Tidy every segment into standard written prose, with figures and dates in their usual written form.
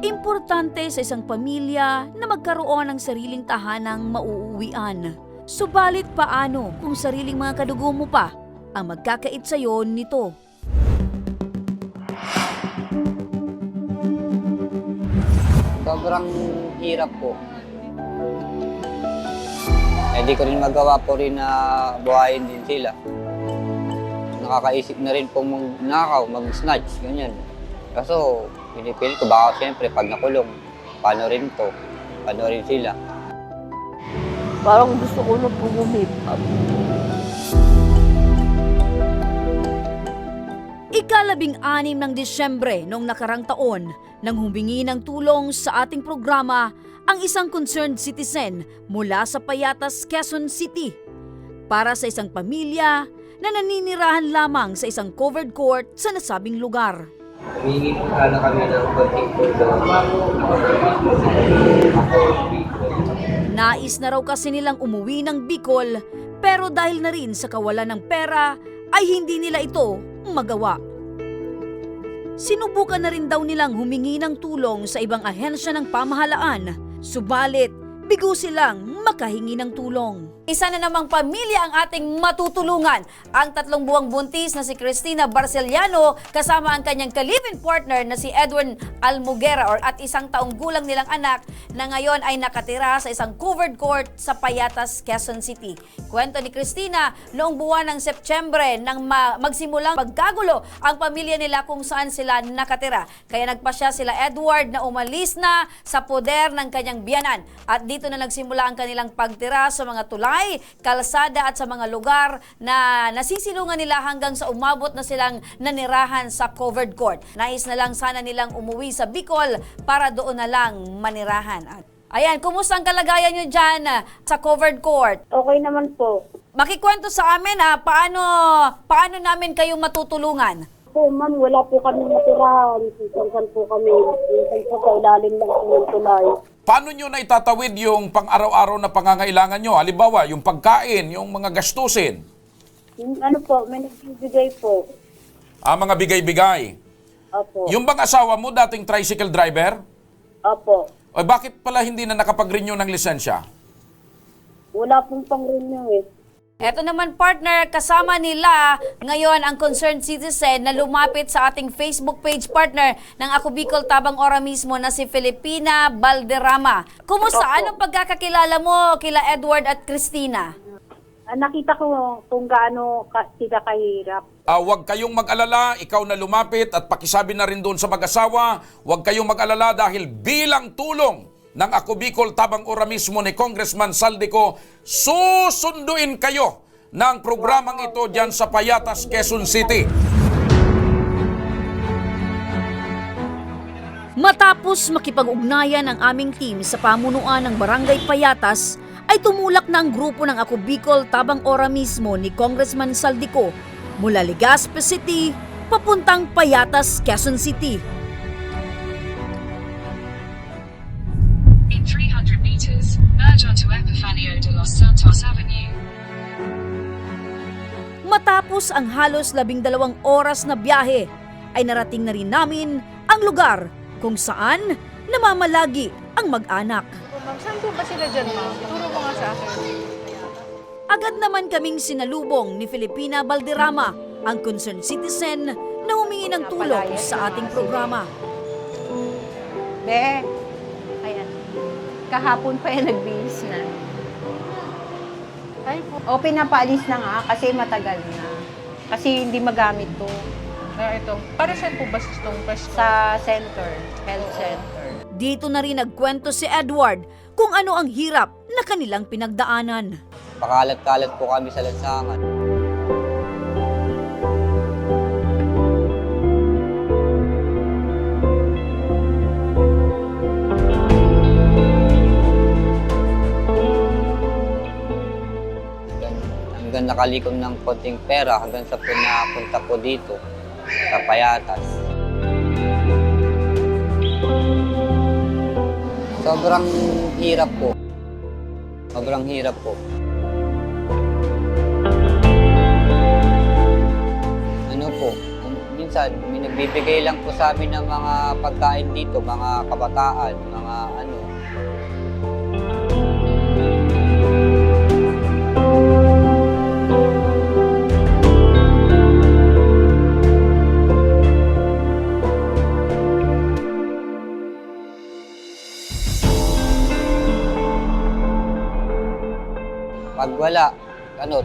Importante sa isang pamilya na magkaroon ng sariling tahanang mauuwian. Subalit paano kung sariling mga kadugo mo pa ang magkakait sa'yo nito? Sobrang hirap po. Hindi ko rin magawa po rin na buhayin din sila. Nakakaisip na rin po magnakaw, mag-snatch, ganyan. Kaso, pinipili ko baka siyempre pag nakulong, paano rin to? Paano rin sila? Parang gusto ko na po gumipap. Ika-16 ng Disyembre noong nakarang taon nang humingi ng tulong sa ating programa ang isang concerned citizen mula sa Payatas, Quezon City para sa isang pamilya na naninirahan lamang sa isang covered court sa nasabing lugar. Humingi po sana kami ng konting tulong. Nais na raw kasi nilang umuwi ng Bicol pero dahil na rin sa kawalan ng pera ay hindi nila ito magawa. Sinubukan na rin daw nilang humingi ng tulong sa ibang ahensya ng pamahalaan, subalit bigo silang makahingi ng tulong. Isa na namang pamilya ang ating matutulungan. Ang 3 buwang buntis na si Cristina Barceliano kasama ang kanyang ka-live-in partner na si Edwin Almugera at 1 taong gulang nilang anak na ngayon ay nakatira sa isang covered court sa Payatas, Quezon City. Kwento ni Cristina, noong buwan ng Setyembre nang magsimulang magkagulo ang pamilya nila kung saan sila nakatira. Kaya nagpasya sila Edward na umalis na sa poder ng kanyang biyanan at dito na nagsimula ang kanilang pagtira sa mga tulay, kalsada at sa mga lugar na nasisilungan nila hanggang sa umabot na silang nanirahan sa covered court. Nais na lang sana nilang umuwi sa Bicol para doon na lang manirahan. At ayan, kumusta ang kalagayan nyo dyan sa covered court? Okay naman po. Makikwento sa amin paano namin kayo matutulungan? Po, ma'am, wala po kami matirahan. Minsan po kami, minsan po sa ilalim ng tulay. Paano nyo na itatawid yung pang-araw-araw na pangangailangan nyo? Halimbawa, yung pagkain, yung mga gastusin. Ano po, may nagbibigay po. Mga bigay-bigay. Opo. Yung bang asawa mo, dating tricycle driver? Opo. O bakit pala hindi na nakapag-renew ng lisensya? Wala pong pang-renew eh. Eto naman partner, kasama nila ngayon ang concerned citizen na lumapit sa ating Facebook page partner ng Ako Bicol Tabang Ora mismo na si Filipina Balderrama. Kumusta? Opo. Anong pagkakakilala mo kila Edward at Cristina? Nakita ko kung gaano sila kahirap. Huwag kayong mag-alala, ikaw na lumapit at pakisabi na rin doon sa mag-asawa, huwag kayong mag-alala dahil bilang tulong ng Ako Bicol Tabang Ora mismo ni Congressman Saldico, susunduin kayo ng programang ito dyan sa Payatas, Quezon City. Matapos makipag-ugnayan ang aming team sa pamunuan ng Barangay Payatas, ay tumulak na ang grupo ng Ako Bicol Tabang Ora mismo ni Congressman Saldico mula Legazpi City papuntang Payatas, Quezon City. In 300 meters, merge onto Epifanio de los Santos Avenue. Matapos ang halos 12 oras na biyahe, ay narating na rin namin ang lugar kung saan namamalagi ang mag-anak. Ma'am, saan po ba sila dyan, ma'am? Turo mo nga sa akin. Agad naman kaming sinalubong ni Filipina Balderrama, ang concerned citizen na humingi ng tulong sa ating programa. Be, ayan. Kahapon pa yan nagbihis na. Ay po. O pinapaalis na nga kasi matagal na. Kasi hindi magamit to Ito. Para saan po ba itong pwesto? sa center, health center. Dito na rin nagkwento si Edward kung ano ang hirap na kanilang pinagdaanan. Pakalat-kalat po kami sa lansangan. Hanggang nakalikom ng konting pera hanggang sa napunta po dito sa Payatas. Sobrang hirap po. Sobrang hirap po. Ano po, minsan, may nagbibigay lang po sa amin ng mga pagkain dito, mga kabataan, mga ano. Pag wala,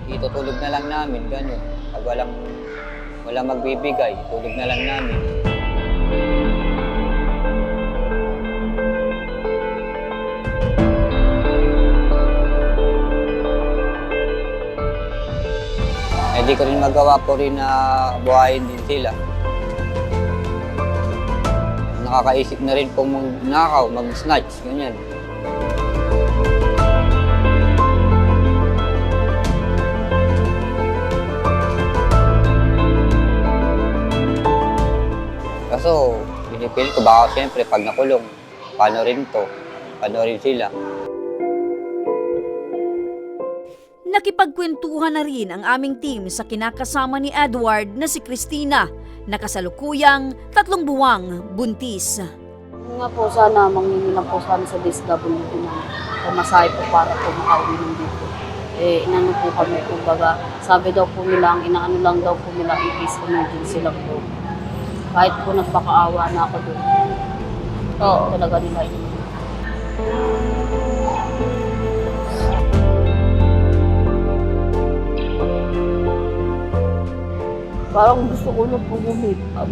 itutulog na lang namin, gano'n. Pag walang magbibigay, tulog na lang namin. Di ko rin magawa po rin na buhayin din sila. Nakakaisip na rin pong magnakaw, mag-snatch, ganyan. Kaso, pinipil ko baka siyempre pag nakulong, paano rin to? Paano rin sila? Nakipagkwentuhan na rin ang aming team sa kinakasama ni Edward na si Christina, na kasalukuyang 3 buwang buntis. Nga po, sana mangingi lang po sana sa DSWD na pamasahe po para po makauwi ng dito. Inano po kami, kumbaga, sabi daw po nila, ang inaano lang daw po nila, in case emergency lang po. Kahit po nagpakaawa na ako doon. Oo, talaga nila yun. Parang gusto ko na po humip-up.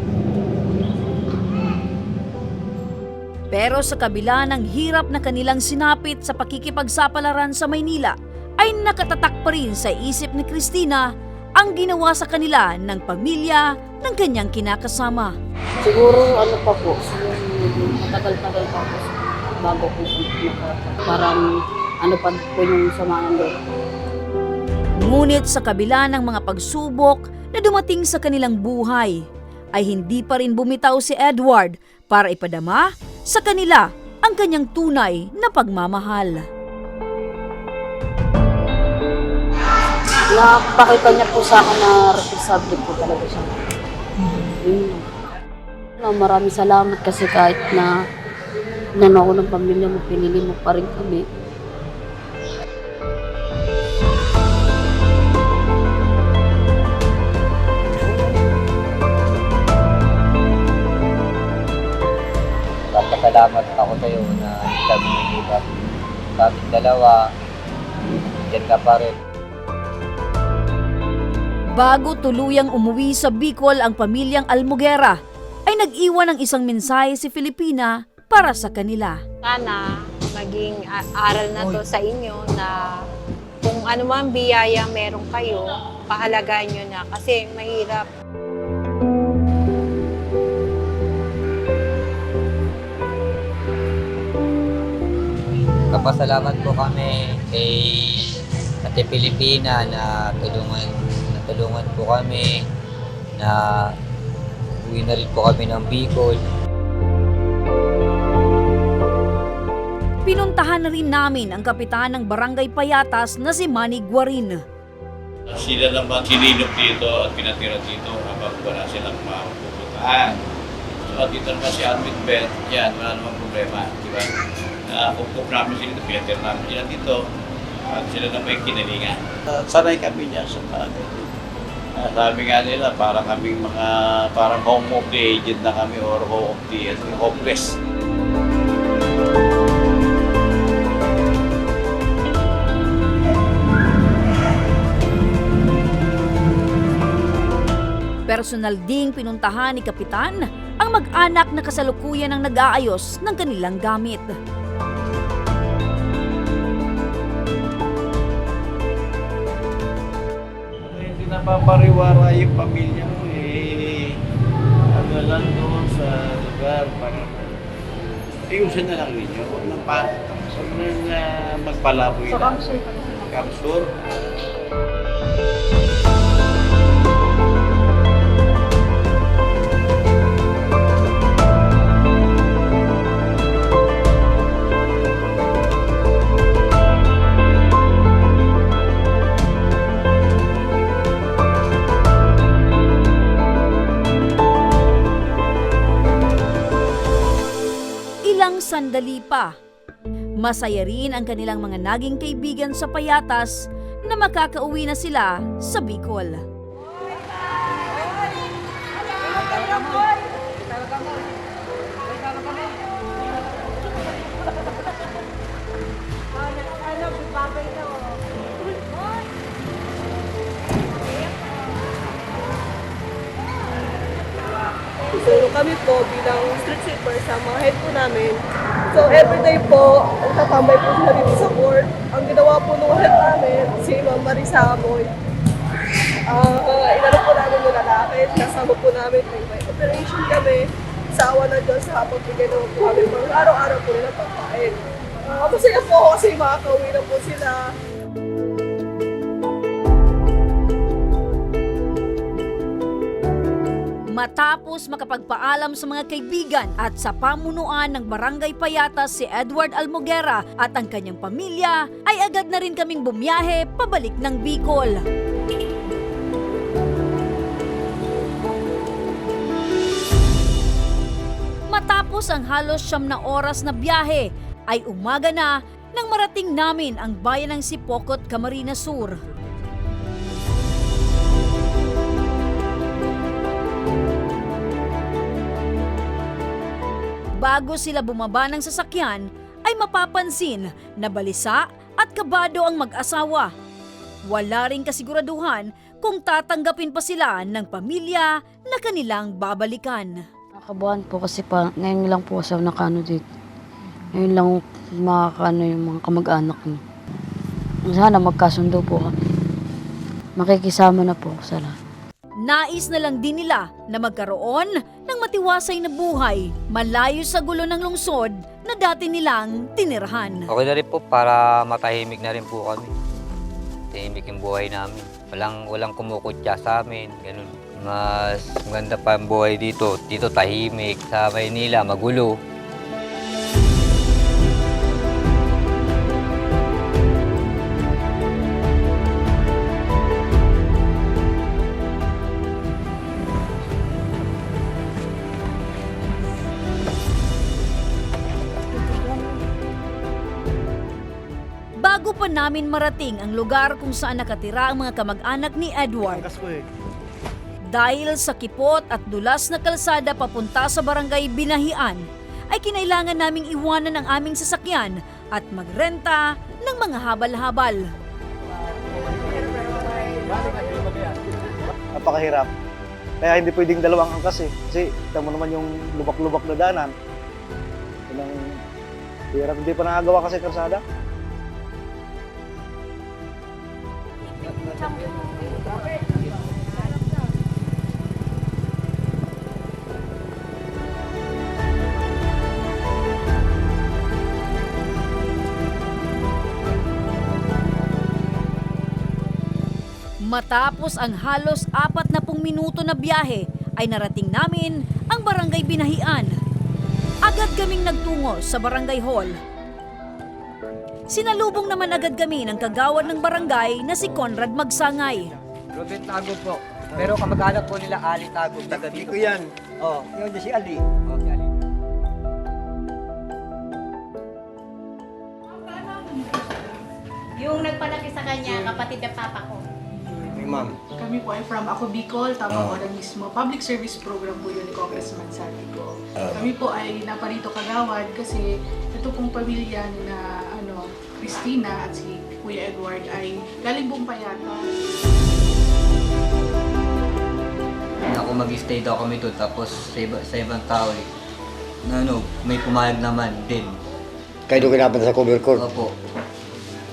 Pero sa kabila ng hirap na kanilang sinapit sa pakikipagsapalaran sa Maynila, ay nakatatak pa rin sa isip ni Christina ang ginawa sa kanila ng pamilya ng kanyang kinakasama. Siguro ano pa po, matagal-tagal pa po bago po parang ano pa po yung samahan doon. Ngunit sa kabila ng mga pagsubok na dumating sa kanilang buhay, ay hindi pa rin bumitaw si Edward para ipadama sa kanila ang kanyang tunay na pagmamahal. Napakita niya po sa akin na responsable po talaga siya. Maraming salamat kasi kahit na ako ng pamilya mo, pinili mo pa rin kami. Salamat ako sa'yo na hindi kami nag-ibag. Sa aming dalawa, dyan ka pa rin. Bago tuluyang umuwi sa Bicol ang pamilyang Almogera, ay nag-iwan ng isang mensahe si Filipina para sa kanila. Sana maging aral na to sa inyo na kung ano man biyaya meron kayo, pahalagahan nyo na kasi mahirap. Kapasalamat po kami kay Ate Pilipina na tulungan po kami na uwi na rin po kami ng Bicol. Pinuntahan na rin namin ang kapitan ng Barangay Payatas na si Manny Guarin. Sila naman sinilop dito at pinatira dito habang wala silang mapupuntahan. So dito naman si Armin Ben, yan, wala namang problema, di ba? Nakakupok namin sila dito, pinatira namin sila dito at sila naman yung kinalingan. Sanay kami niya sa bagay. Sabi nga nila, parang kaming mga, parang home of the agent na kami or home of the hopeless. Personal ding pinuntahan ni Kapitan ang mag-anak na kasalukuyan ng nag-aayos ng kanilang gamit. Hindi napapariwara yung pamilya mo ano lang doon sa lugar para ayusin na lang ninyo. Huwag nang magpalaboy na. Kamsur. sandali pa. Masaya rin ang kanilang mga naging kaibigan sa Payatas na makakauwi na sila sa Bicol. So kami po bilang street sweeper sa mga head po namin. So everyday po, tatambay po sila dito sa court. Ang ginawa po nung head namin, si Ma'am Marisa Amoy. Inano po namin yung lalaki, nasama po namin, may operation kami. Sa awa ng Diyos, sa pagbigay naman po kami. Araw-araw po nila pagkain. Masaya po ako kasi makakauwi na po sila. Matapos makapagpaalam sa mga kaibigan at sa pamunuan ng Barangay Payatas si Edward Almoguera at ang kanyang pamilya, ay agad na rin kaming bumiyahe pabalik ng Bicol. Matapos ang halos 9 na oras na biyahe, ay umaga na nang marating namin ang bayan ng Sipokot, Camarines Sur. Bago sila bumaba ng sasakyan, ay mapapansin na balisa at kabado ang mag-asawa. Wala ring kasiguraduhan kung tatanggapin pa sila ng pamilya na kanilang babalikan. Nakabuhan po kasi ngayon lang po siya nakano dito. Ngayon lang makakano yung mga kamag-anak niya. Sana magkasundo po kami. Makikisama na po sa lahat. Nais na lang din nila na magkaroon ng matiwasay na buhay malayo sa gulo ng lungsod na dati nilang tinirahan. Okay na rin po para matahimik na rin po kami. Tahimik yung buhay namin. Walang kumukutya sa amin. Ganun. Mas maganda pa ang buhay dito. Dito tahimik. Sa Maynila, magulo. Bago pa namin marating ang lugar kung saan nakatira ang mga kamag-anak ni Edward. Dahil sa kipot at dulas na kalsada papunta sa barangay Binahian, ay kinailangan naming iwanan ang aming sasakyan at magrenta ng mga habal-habal. Napakahirap. Kaya hindi pwedeng dalawang angkas eh. Kasi kita mo naman yung lubak-lubak na daanan. Walang hirap. Hindi pa nakagawa kasi kalsada. Matapos ang halos 40 minuto na biyahe, ay narating namin ang barangay Binahian. Agad kaming nagtungo sa barangay hall. Sinalubong naman agad kami ng kagawad ng barangay na si Conrad Magsangay. Ruben Tago po. Pero kamag-anak po nila Ali Tago. Taga dito. yan. Oh, yun si Ali. Oh, si Ali. Yung nagpalaki sa kanya, kapatid ng papa ko. Ma'am. Kami po ay from Ako Bicol, Tabang Organismo. Public service program po yun ni Congressman Saldico. Kami po ay naparito kagawad kasi ito pong pamilya na Christina at si Kuya Edward ay galing buong Payatas. Ako mag-stay daw kami doon tapos sa ibang tao na may pumayag naman din. Kayo doon kinapunta sa cover court? Opo.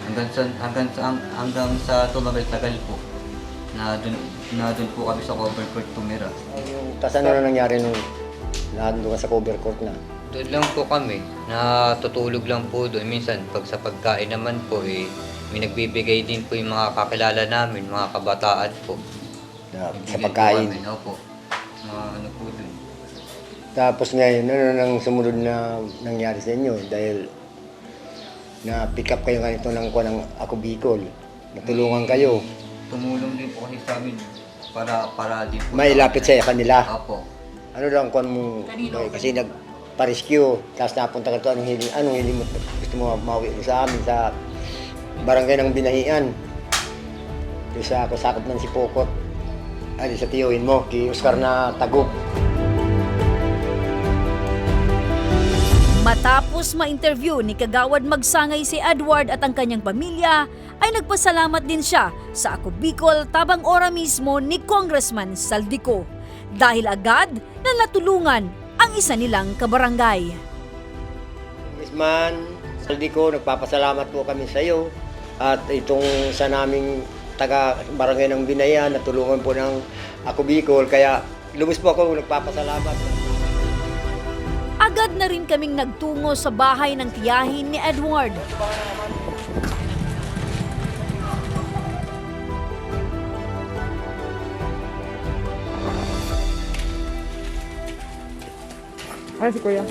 Hanggang sa tumagal-tagal po. Na doon po kami sa cover court tumira. Tapos ano na nangyari nung doon sa cover court na? Doon lang po kami, natutulog lang po doon. Minsan, pag sa pagkain naman po, may nagbibigay din po yung mga kakilala namin, mga kabataan po. Sa pagkain? Opo, ano po doon. Tapos ngayon, ano nang sumunod na nangyari sa inyo? Dahil na-pick up kayo ganito ng Ako Bicol. Natulungan kayo. Tumulong din po kasi sa amin para din po. May lapit sa kanila? Opo. Ano lang kung mo, kasi pa-rescue. Tapos napunta ka to, anong hiling mo, gusto mo mauwi mo sa amin sa barangay ng Binahian. Doon sa kasakop ng Sipokot. Ay, sa tiyuhin mo, kay Oscar na Tagog. Matapos ma-interview ni Kagawad Magsangay si Edward at ang kanyang pamilya, ay nagpasalamat din siya sa Ako Bicol tabang ora mismo ni Congressman Saldico dahil agad na natulungan ang isa nilang kabarangay. Congressman Saldico, nagpapasalamat po kami sa iyo at itong sa naming taga-barangay ng Binayan, natulungan po ng Ako Bicol, kaya lubos po ako nagpapasalamat. Agad na rin kaming nagtungo sa bahay ng tiyahin ni Edward. Ay, si Kuya.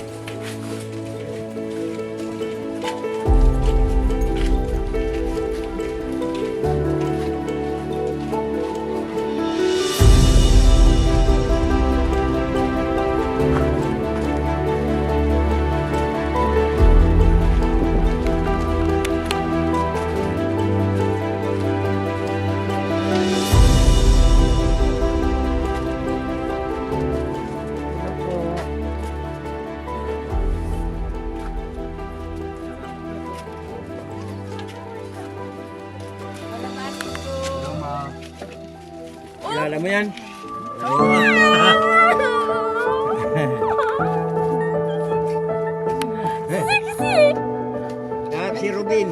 Kilala mo yan? Si Rubin.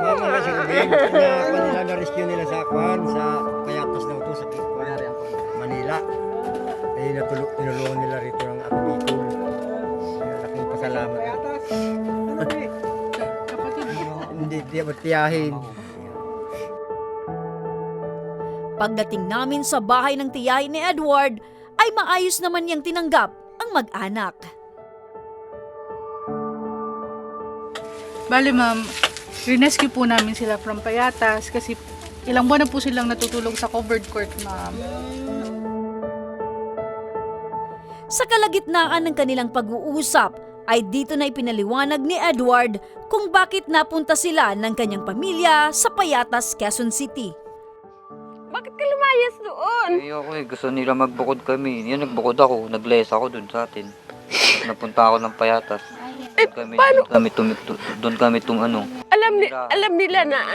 Mama na si Rubin. Na-rescue nila sa Payatas daw to sa Manila. Eh, tinulungan nila rito ng Ako Bicol. Kaya laking pasalamat. Hindi, tiyahin. Pagdating namin sa bahay ng tiyahin ni Edward, ay maayos naman niyang tinanggap ang mag-anak. Bale ma'am, rinescue po namin sila from Payatas kasi ilang buwan na po silang natutulog sa covered court, ma'am. Sa kalagitnaan ng kanilang pag-uusap, ay dito na ipinaliwanag ni Edward kung bakit napunta sila ng kanyang pamilya sa Payatas, Quezon City. Bakit ka lumayas doon? Ayoko gusto nila magbukod kami. Yan, nagbukod ako, nag-less ako dun sa atin. Napunta ako ng Payatas. Doon kami ano. Alam nila na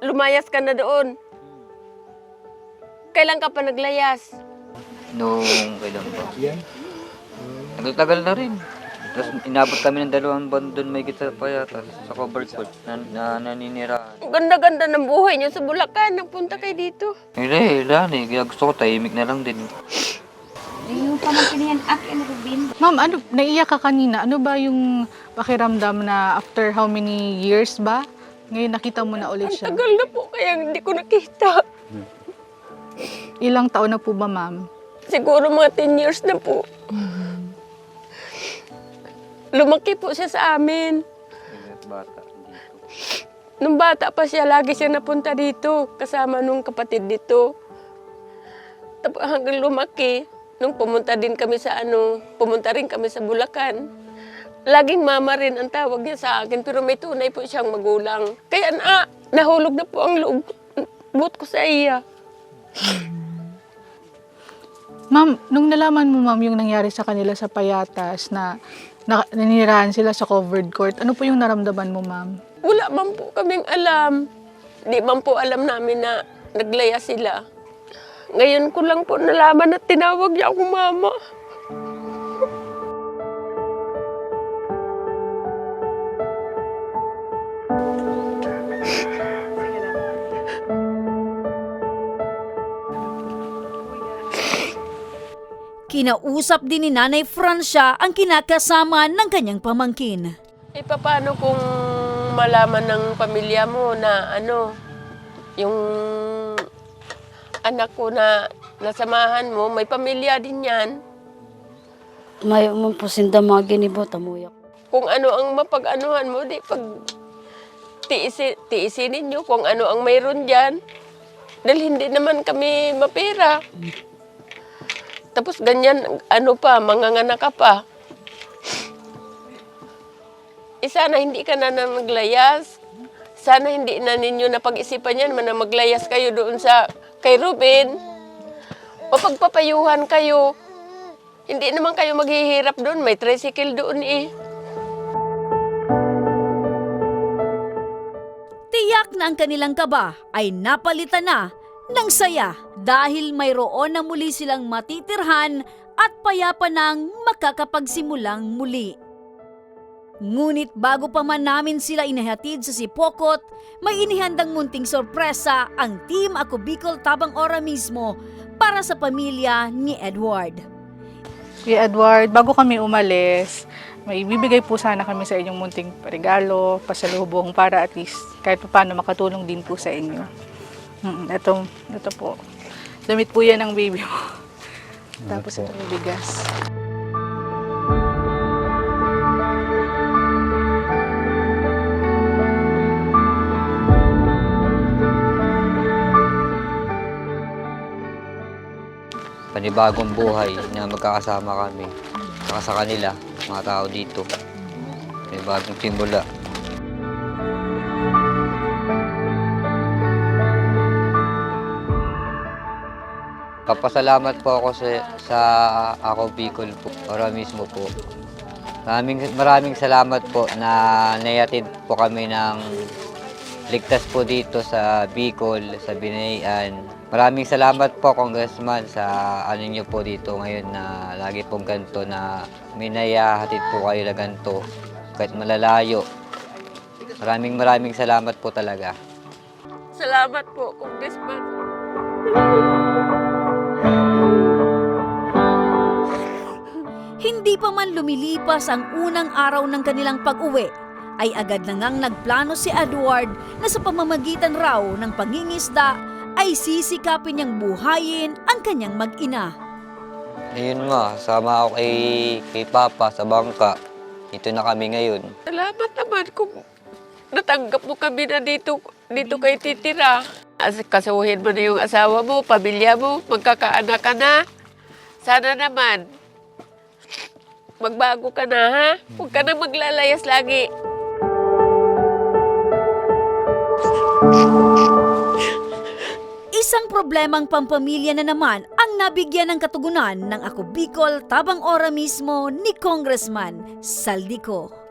lumayas ka na doon. Kailan ka pa naglayas? Nung kailan ba? Tagal na rin. Tapos inabot kami ng 2 buwan doon may sa Payatas, sa covered court, na naninirahan. Ang ganda-ganda ng buhay niyo sa Bulacan. Nagpunta kayo dito. Hindi, kaya gusto ko tahimik na lang din. Yung pamangkin yan, Akin Rubin. Ma'am, naiyak ka kanina. Ano ba yung pakiramdam na after how many years ba? Ngayon nakita mo na ulit siya. Ang tagal na po kaya hindi ko nakita. Ilang taon na po ba, ma'am? Siguro mga 10 years na po. Lumaki po siya sa amin. Bata dito. Nung bata pa siya, lagi siya napunta dito. Kasama nung kapatid dito. Tapos hanggang lumaki, nung pumunta rin kami sa Bulacan. Laging mama rin ang tawag niya sa akin, pero may tunay po siyang magulang. Kaya nahulog na po ang loob ko sa iya. Ma'am, nung nalaman mo, ma'am, yung nangyari sa kanila sa Payatas na naninirahan sila sa covered court, ano po yung naramdaman mo, ma'am? Wala man po kaming alam. Di man po alam namin na naglaya sila. Ngayon ko lang po nalaman na tinawag niya akong mama. Kinausap din ni Nanay Francia ang kinakasama ng kanyang pamangkin. Paano kung malaman ng pamilya mo na yung anak ko na nasamahan mo, may pamilya din yan. May po sinda mga ginibot, amuyak. Kung ano ang mapag-anuhan mo, di pag tiisin ninyo kung ano ang mayroon dyan. Dahil hindi naman kami mapera. Tapos ganyan, manganganak ka pa. sana hindi ka na maglayas. Sana hindi na ninyo napag-isipan yan na maglayas kayo doon sa kay Ruben. O pagpapayuhan kayo. Hindi naman kayo maghihirap doon. May tricycle doon eh. Tiyak na ang kanilang kaba ay napalitan na ng saya dahil mayroon na muli silang matitirhan at payapa nang makakapagsimulang muli. Ngunit bago pa man namin sila inahatid sa Sipokot, may inihandang munting sorpresa ang Team Ako Bicol Tabang Ora mismo para sa pamilya ni Edward. Kuya Edward, bago kami umalis, may bibigay po sana kami sa inyong munting regalo, pasalubong para at least kahit paano makatulong din po sa inyo. Ito po. Damit po yan ng baby mo. Tapos ito yung bigas. Panibagong buhay na magkakasama kami. Saka sa kanila, mga tao dito. Panibagong simula. Papasalamat po ako sa Ako Bicol po, para mismo po. Maraming salamat po na nayatid po kami ng ligtas po dito sa Bicol, sa Binayan. Maraming salamat po, Congressman, sa ano niyo po dito ngayon na lagi pong ganito na minayahatid po kayo na ganito kahit malalayo. Maraming salamat po talaga. Salamat po, Congressman. Hindi pa man lumilipas ang unang araw ng kanilang pag-uwi, ay agad na ngang nagplano si Edward na sa pamamagitan raw ng pangingisda ay sisikapin niyang buhayin ang kanyang mag-ina. Ayun nga, sama ako kay Papa sa bangka. Ito na kami ngayon. Salamat naman kung natanggap mo kami na dito kayo titira. Kasuhin mo na yung asawa mo, pamilya mo, magkakaanak ka na. Sana naman, magbago ka na, ha? Huwag ka na maglalayas lagi. Isang problemang pampamilya na naman ang nabigyan ng katugunan ng Ako Bicol Tabang Ora mismo ni Congressman Saldico.